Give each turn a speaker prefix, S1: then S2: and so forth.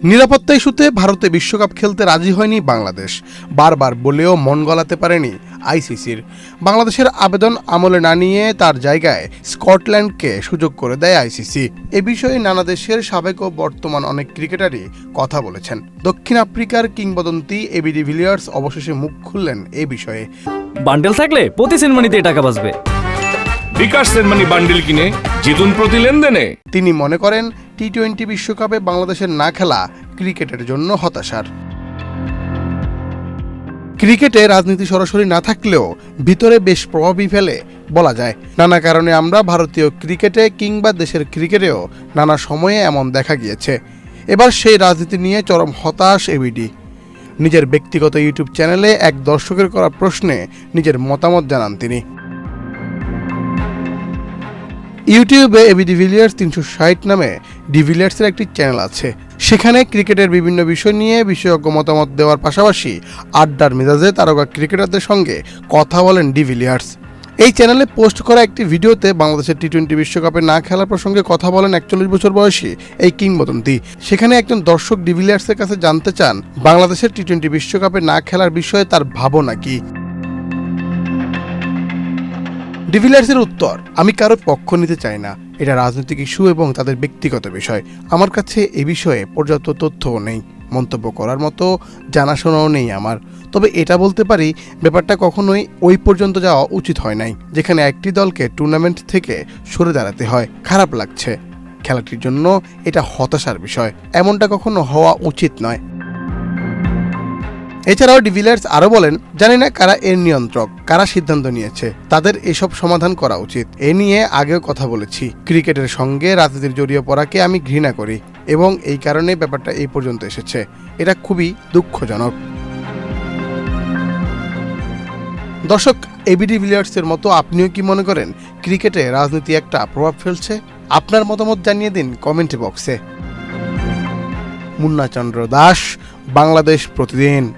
S1: নিরাপত্তা ইস্যুতে ভারতে বিশ্বকাপ খেলতে রাজি হয়নি বাংলাদেশ। বারবার বলেও মন গলাতে পারেনি আইসিসির। বাংলাদেশের আবেদন আমলে না নিয়ে তার জায়গায় স্কটল্যান্ডকে সুযোগ করে দেয় আইসিসি। এ বিষয়ে নানা দেশের সাবেক ও বর্তমান অনেক ক্রিকেটারই কথা বলেছেন। দক্ষিণ আফ্রিকার কিংবদন্তি এবি ডিভিলিয়ার্স অবশেষে মুখ খুললেন এ বিষয়ে।
S2: বান্ডেল থাকলে প্রতি সেনমানিতে টাকা বাঁচবে।
S3: বিকাশ সেনমানি বান্ডেল কিনে জিতুন প্রতি লেনদেনে।
S1: তিনি মনে করেন টি-20 বিশ্বকাপে বাংলাদেশের না খেলা ক্রিকেটের জন্য হতাশার। ক্রিকেটে রাজনীতি সরাসরি না থাকলেও ভিতরে বেশ প্রভাবই ফেলে বলা যায়। নানা কারণে আমরা ভারতীয় ক্রিকেটে কিংবা দেশের ক্রিকেটেও নানা সময়ে এমন দেখা গিয়েছে। এবার সেই রাজনীতি নিয়ে চরম হতাশ এবিডি। নিজের ব্যক্তিগত ইউটিউব চ্যানেলে এক দর্শকের করা প্রশ্নে নিজের মতামত জানান তিনি। ইউটিউবে এবি ডিভিলিয়ার্স 360 নামে ডিভিলিয়ার্সের একটি চ্যানেল আছে। সেখানে ক্রিকেটের বিভিন্ন বিষয় নিয়ে বিশেষজ্ঞ মতামত দেওয়ার পাশাপাশি আড্ডার মেজাজে তারকা ক্রিকেটারদের সঙ্গে কথা বলেন ডিভিলিয়ার্স। এই চ্যানেলে পোস্ট করা একটি ভিডিওতে বাংলাদেশের টি-20 বিশ্বকাপে না খেলার প্রসঙ্গে কথা বলেন 41 বছর বয়সী এই কিংবদন্তি। সেখানে একজন দর্শক ডিভিলিয়ার্সের কাছে জানতে চান বাংলাদেশের টি-20 বিশ্বকাপে না খেলার বিষয়ে তার ভাবনা কি। ডিভিলিয়ার্সের উত্তর, আমি কারো পক্ষ নিতে চাই না। এটা রাজনৈতিক ইস্যু এবং তাদের ব্যক্তিগত বিষয়। আমার কাছে এ বিষয়ে পর্যাপ্ত তথ্যও নেই, মন্তব্য করার মতো জানাশোনাও নেই আমার। তবে এটা বলতে পারি, ব্যাপারটা কখনোই ওই পর্যন্ত যাওয়া উচিত হয় নাই, যেখানে একটি দলকে টুর্নামেন্ট থেকে সরে দাঁড়াতে হয়। খারাপ লাগছে। খেলাটির জন্য এটা হতাশার বিষয়। এমনটা কখনো হওয়া উচিত নয়। এছাড়াও ডিভিলিয়ার্স আরও বলেন, জানি না কারা এর নিয়ন্ত্রক, কারা সিদ্ধান্ত নিয়েছে, তাদের এসব সমাধান করা উচিত। এ নিয়ে আগেও কথা বলেছি। ক্রিকেটের সঙ্গে রাজনীতির জড়িয়ে পড়াকে আমি ঘৃণা করি এবং এই কারণে ব্যাপারটা এই পর্যন্ত এসেছে। এটা খুবই দুঃখজনক। দর্শক, এবি ডিভিলিয়ার্সের মতো আপনিও কি মনে করেন ক্রিকেটে রাজনীতি একটা প্রভাব ফেলছে? আপনার মতামত জানিয়ে দিন কমেন্ট বক্সে। মুন্না চন্দ্র দাস, বাংলাদেশ প্রতিদিন।